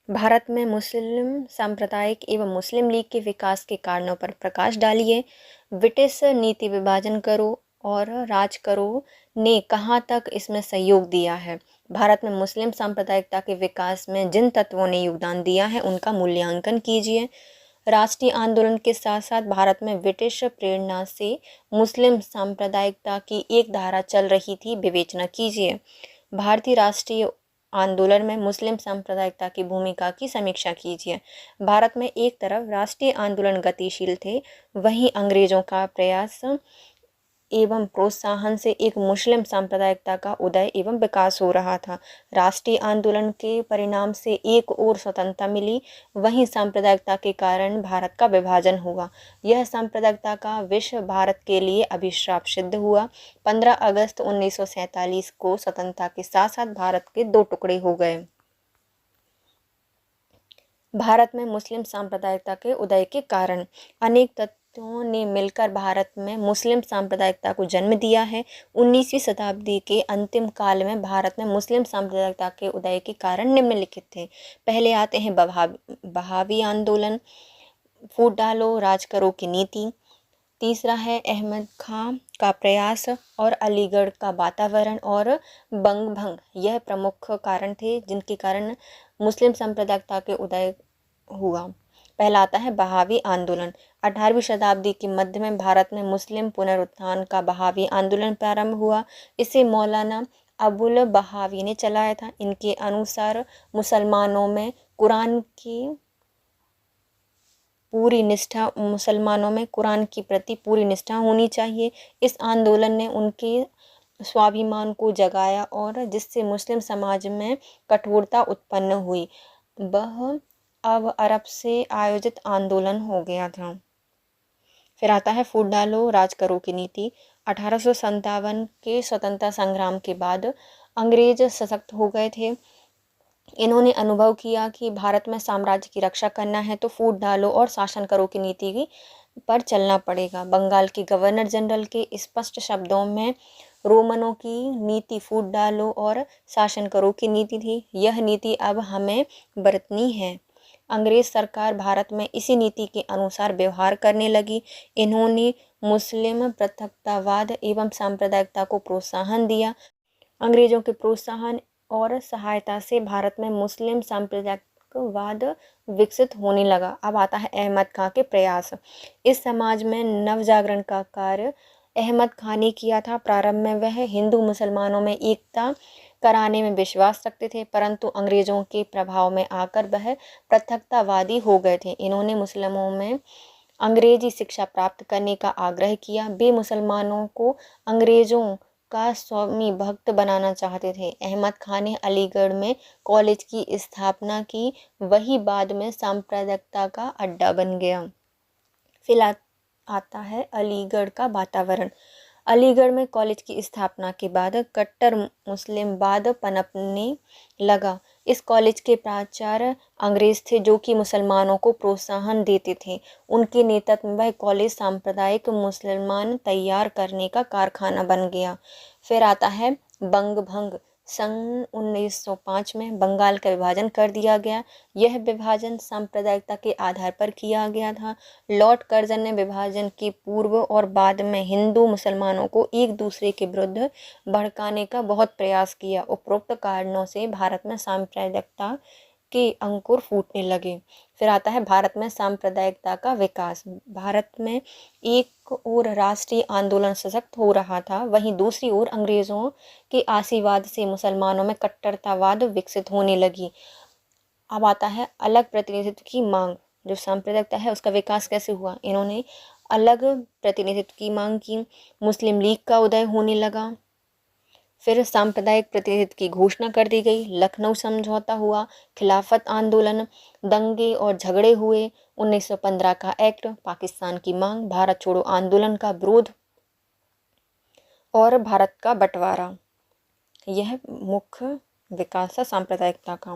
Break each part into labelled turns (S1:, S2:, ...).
S1: भारत में मुस्लिम सांप्रदायिक एवं मुस्लिम लीग के विकास के कारणों पर प्रकाश डालिए। ब्रिटिश नीति विभाजन करो और राज करो ने कहाँ तक इसमें सहयोग दिया है। भारत में मुस्लिम सांप्रदायिकता के विकास में जिन तत्वों ने योगदान दिया है उनका मूल्यांकन कीजिए। राष्ट्रीय आंदोलन के साथ साथ भारत में ब्रिटिश प्रेरणा से मुस्लिम सांप्रदायिकता की एक धारा चल रही थी, विवेचना कीजिए। भारतीय राष्ट्रीय आंदोलन में मुस्लिम सांप्रदायिकता की भूमिका की समीक्षा कीजिए। भारत में एक तरफ राष्ट्रीय आंदोलन गतिशील थे, वहीं अंग्रेजों का प्रयास एवं प्रोत्साहन से एक मुस्लिम सांप्रदायिकता का उदय एवं विकास हो रहा था। राष्ट्रीय आंदोलन के परिणाम से एक ओर स्वतंत्रता मिली, वहीं सांप्रदायिकता के कारण भारत का विभाजन हुआ। यह सांप्रदायिकता का विष भारत के लिए अभिशाप सिद्ध हुआ। 15 अगस्त 1947 को स्वतंत्रता के साथ साथ भारत के दो टुकड़े हो गए। भारत में मुस्लिम सांप्रदायिकता के उदय के कारण अनेक तत्वों ने मिलकर भारत में मुस्लिम सांप्रदायिकता को जन्म दिया है। 19वीं शताब्दी के अंतिम काल में भारत में मुस्लिम सांप्रदायिकता के उदय के कारण निम्नलिखित थे। पहले आते हैं बहावी आंदोलन, फूट डालो राज करो की नीति। तीसरा है अहमद खां का प्रयास और अलीगढ़ का वातावरण और बंग भंग, यह प्रमुख कारण थे जिनके कारण मुस्लिम सांप्रदायिकता के उदय हुआ। पहला आता है बहावी आंदोलन। 18वीं शताब्दी के मध्य में भारत में मुस्लिम पुनरुत्थान का बहावी आंदोलन प्रारंभ हुआ। इसे मौलाना अबुल बहावी ने चलाया था। इनके अनुसार मुसलमानों में कुरान की प्रति पूरी निष्ठा होनी चाहिए। इस आंदोलन ने उनके स्वाभिमान को जगाया और जिससे मुस्लिम समाज में कठोरता उत्पन्न हुई। वह अब अरब से आयोजित आंदोलन हो गया था। फिर आता है फूट डालो राज करो की नीति। 1857 के स्वतंत्रता संग्राम के बाद अंग्रेज सशक्त हो गए थे। इन्होंने अनुभव किया कि भारत में साम्राज्य की रक्षा करना है तो फूट डालो और शासन करो की नीति पर चलना पड़ेगा। बंगाल के गवर्नर जनरल के स्पष्ट शब्दों में रोमनों की नीति फूट डालो और शासन करो की नीति थी। यह नीति अब हमें बरतनी है। अंग्रेज सरकार भारत में इसी नीति के अनुसार व्यवहार करने लगी। इन्होंने मुस्लिम पृथकतावाद एवं सांप्रदायिकता को प्रोत्साहन दिया। अंग्रेजों के प्रोत्साहन और सहायता से भारत में मुस्लिम सांप्रदायिकवाद विकसित होने लगा। अब आता है अहमद खां के प्रयास। इस समाज में नवजागरण का कार्य अहमद खां ने किया था। प्रारंभ में वह हिंदू मुसलमानों में एकता कराने में विश्वास रखते थे, परंतु अंग्रेजों के प्रभाव में आकर वह पृथकतावादी हो गए थे। इन्होंने मुस्लिमों में अंग्रेजी शिक्षा प्राप्त करने का आग्रह किया। वे मुसलमानों को अंग्रेजों का स्वामी भक्त बनाना चाहते थे। अहमद खान ने अलीगढ़ में कॉलेज की स्थापना की, वही बाद में सांप्रदायिकता का अड्डा बन गया। फिर आता है अलीगढ़ का वातावरण। अलीगढ़ में कॉलेज की स्थापना के बाद कट्टर मुस्लिमवाद पनपने लगा। इस कॉलेज के प्राचार्य अंग्रेज थे जो कि मुसलमानों को प्रोत्साहन देते थे। उनके नेतृत्व में वह कॉलेज सांप्रदायिक मुसलमान तैयार करने का कारखाना बन गया। फिर आता है बंग भंग। सन 1905 में बंगाल का विभाजन कर दिया गया। यह विभाजन सांप्रदायिकता के आधार पर किया गया था। लॉर्ड कर्जन ने विभाजन के पूर्व और बाद में हिंदू मुसलमानों को एक दूसरे के विरुद्ध भड़काने का बहुत प्रयास किया। उपरोक्त कारणों से भारत में सांप्रदायिकता के अंकुर फूटने लगे। फिर आता है भारत में सांप्रदायिकता का विकास। भारत में एक ओर राष्ट्रीय आंदोलन सशक्त हो रहा था, वहीं दूसरी ओर अंग्रेजों के आशीर्वाद से मुसलमानों में कट्टरतावाद विकसित होने लगी। अब आता है अलग प्रतिनिधित्व की मांग। जो सांप्रदायिकता है उसका विकास कैसे हुआ, इन्होंने अलग प्रतिनिधित्व की मांग की। मुस्लिम लीग का उदय होने लगा। फिर सांप्रदायिक प्रतिनिधित्व की घोषणा कर दी गई। लखनऊ समझौता हुआ। खिलाफत आंदोलन, दंगे और झगड़े हुए। 1915 का एक्ट, पाकिस्तान की मांग, भारत छोड़ो आंदोलन का विरोध और भारत का बंटवारा। यह मुख्य विकास है सांप्रदायिकता का।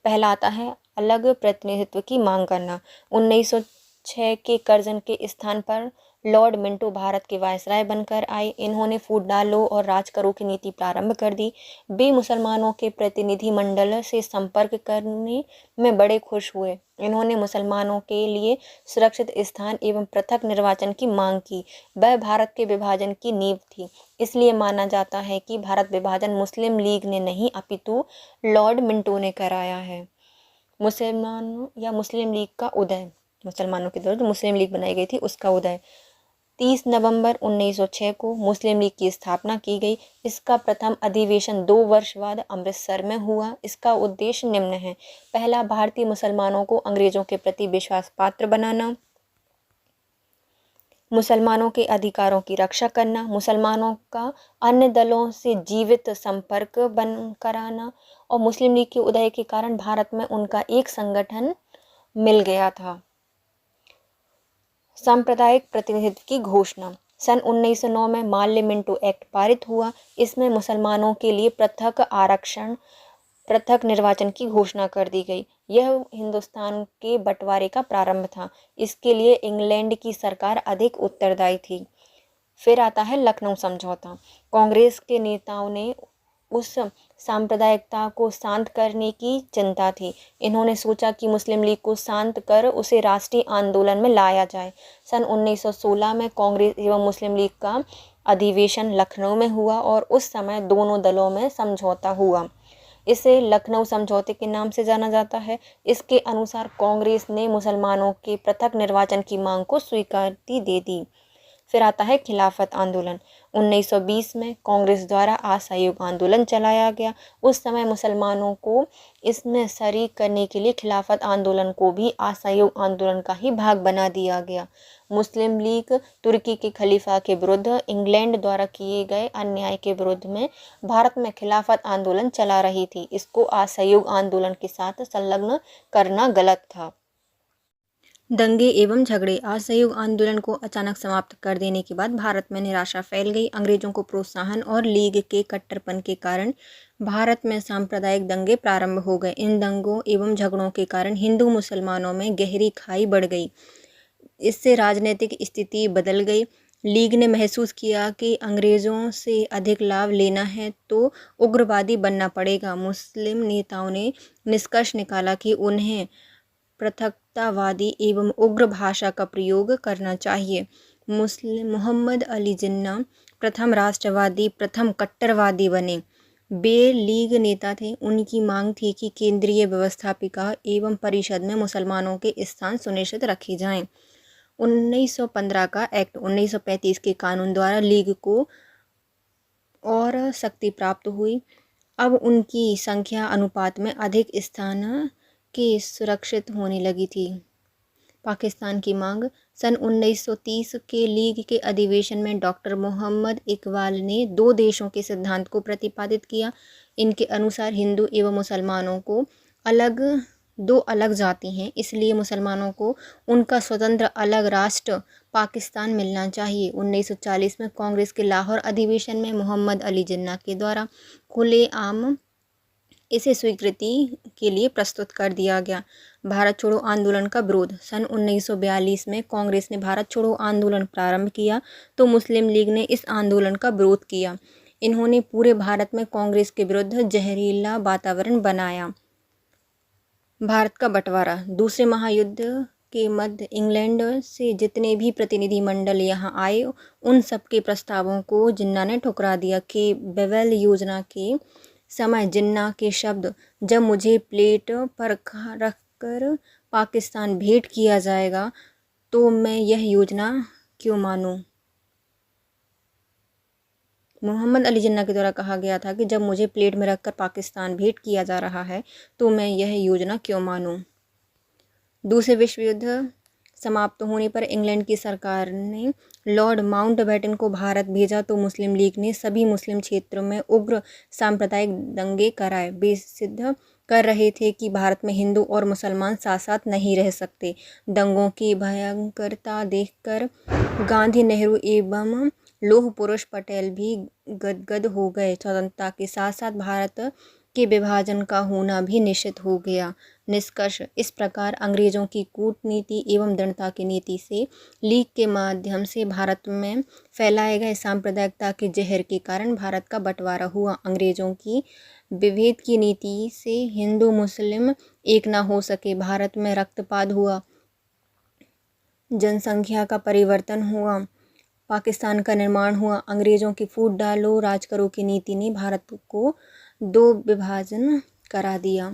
S1: पहला आता है अलग प्रतिनिधित्व की मांग करना। 1906 के कर्जन के स्थान पर लॉर्ड मिंटो भारत के वायसराय बनकर आए। इन्होंने फूट डालो और राज करो की नीति प्रारंभ कर दी। वे मुसलमानों के प्रतिनिधि मंडल से संपर्क करने में बड़े खुश हुए। इन्होंने मुसलमानों के लिए सुरक्षित स्थान एवं पृथक निर्वाचन की मांग की। वह भारत के विभाजन की नींव थी। इसलिए माना जाता है कि भारत विभाजन मुस्लिम लीग ने नहीं अपितु लॉर्ड मिंटो ने कराया है। मुसलमानों या मुस्लिम लीग का उदय, मुसलमानों के द्वारा जो मुस्लिम लीग बनाई गई थी उसका उदय। 30 नवंबर 1906 को मुस्लिम लीग की स्थापना की गई। इसका प्रथम अधिवेशन 2 वर्ष बाद अमृतसर में हुआ। इसका उद्देश्य निम्न है: पहला, भारतीय मुसलमानों को अंग्रेजों के प्रति विश्वास पात्र बनाना, मुसलमानों के अधिकारों की रक्षा करना, मुसलमानों का अन्य दलों से जीवित संपर्क बन कराना, और मुस्लिम लीग के उदय के कारण भारत में उनका एक संगठन मिल गया था। सांप्रदायिक प्रतिनिधित्व की घोषणा। सन 1909 में माल्य मिंटो एक्ट पारित हुआ। इसमें मुसलमानों के लिए पृथक आरक्षण, पृथक निर्वाचन की घोषणा कर दी गई। यह हिंदुस्तान के बंटवारे का प्रारंभ था। इसके लिए इंग्लैंड की सरकार अधिक उत्तरदायी थी। फिर आता है लखनऊ समझौता। कांग्रेस के नेताओं ने उस सांप्रदायिकता को शांत करने की चिंता थी। इन्होंने सोचा कि मुस्लिम लीग को शांत कर उसे राष्ट्रीय आंदोलन में लाया जाए। सन 1916 में कांग्रेस एवं मुस्लिम लीग का अधिवेशन लखनऊ में हुआ और उस समय दोनों दलों में समझौता हुआ। इसे लखनऊ समझौते के नाम से जाना जाता है। इसके अनुसार कांग्रेस ने मुसलमानों के पृथक निर्वाचन की मांग को स्वीकृति दे दी। फिर आता है खिलाफत आंदोलन। 1920 में कांग्रेस द्वारा असहयोग आंदोलन चलाया गया। उस समय मुसलमानों को इसमें शरीक करने के लिए खिलाफत आंदोलन को भी असहयोग आंदोलन का ही भाग बना दिया गया। मुस्लिम लीग तुर्की के खलीफा के विरुद्ध इंग्लैंड द्वारा किए गए अन्याय के विरुद्ध में भारत में खिलाफत आंदोलन चला रही थी। इसको असहयोग आंदोलन के साथ संलग्न करना गलत था। दंगे एवं झगड़े। असहयोग आंदोलन को अचानक समाप्त कर देने के बाद भारत में निराशा फैल गई। अंग्रेजों को प्रोत्साहन और लीग के कट्टरपन के कारण भारत में सांप्रदायिक दंगे प्रारंभ हो गए। इन दंगों एवं झगड़ों के कारण हिंदू मुसलमानों में गहरी खाई बढ़ गई। इससे राजनीतिक स्थिति बदल गई। लीग ने महसूस किया कि अंग्रेजों से अधिक लाभ लेना है तो उग्रवादी बनना पड़ेगा। मुस्लिम नेताओं ने निष्कर्ष निकाला कि उन्हें पृथकतावादी एवं उग्र भाषा का प्रयोग करना चाहिए। मोहम्मद अली जिन्ना प्रथम राष्ट्रवादी, प्रथम कट्टरवादी बने। वे लीग नेता थे। उनकी मांग थी कि केंद्रीय व्यवस्थापिका एवं परिषद में मुसलमानों के स्थान सुनिश्चित रखे जाएं। 1915 का एक्ट 1935 के कानून द्वारा लीग को और शक्ति प्राप्त हुई। अब उनकी संख्या अनुपात में अधिक स्थान के सुरक्षित होने लगी थी। पाकिस्तान की मांग। सन 1930 के लीग के अधिवेशन में डॉक्टर मोहम्मद इकबाल ने 2 देशों के सिद्धांत को प्रतिपादित किया। इनके अनुसार हिंदू एवं मुसलमानों को दो अलग जाति हैं, इसलिए मुसलमानों को उनका स्वतंत्र अलग राष्ट्र पाकिस्तान मिलना चाहिए। 1940 में कांग्रेस के लाहौर अधिवेशन में मोहम्मद अली जिन्ना के द्वारा खुलेआम इसे स्वीकृति के लिए प्रस्तुत कर दिया गया। भारत छोड़ो आंदोलन का विरोध। सन 1942 में कांग्रेस ने भारत छोड़ो आंदोलन प्रारंभ किया तो मुस्लिम लीग ने इस आंदोलन का विरोध किया। इन्होंने पूरे भारत में कांग्रेस के विरुद्ध जहरीला वातावरण बनाया। भारत का बंटवारा। दूसरे महायुद्ध के मध्य इंग्लैंड से जितने भी प्रतिनिधि मंडल यहाँ आए उन सबके प्रस्तावों को जिन्ना ने ठुकरा दिया। कि बेवेल योजना के समय जिन्ना के शब्द, जब मुझे प्लेट पर रखकर पाकिस्तान भेंट किया जाएगा तो मैं यह योजना क्यों मानूं। मोहम्मद अली जिन्ना के द्वारा कहा गया था कि जब मुझे प्लेट में रखकर पाकिस्तान भेंट किया जा रहा है तो मैं यह योजना क्यों मानूं। दूसरे विश्व युद्ध समाप्त होने पर इंग्लैंड की सरकार ने लॉर्ड माउंटबेटन को भारत भेजा तो मुस्लिम लीग ने सभी मुस्लिम क्षेत्रों में उग्र सांप्रदायिक दंगे कराए। वे सिद्ध कर रहे थे कि भारत में हिंदू और मुसलमान साथ साथ नहीं रह सकते। दंगों की भयंकरता देखकर गांधी, नेहरू एवं लौह पुरुष पटेल भी गदगद हो गए। स्वतंत्रता के साथ साथ भारत के विभाजन का होना भी निश्चित हो गया। निष्कर्ष इस प्रकार अंग्रेजों की कूटनीति एवं दृढ़ता की नीति से लीग के माध्यम से भारत में फैलाए गए सांप्रदायिकता के जहर के कारण भारत का बंटवारा हुआ। अंग्रेजों की विभेद की नीति से हिंदू मुस्लिम एक न हो सके, भारत में रक्तपात हुआ, जनसंख्या का परिवर्तन हुआ, पाकिस्तान का निर्माण हुआ। अंग्रेजों की फूट डालो राज करो की नीति ने भारत को दो विभाजन करा दिया।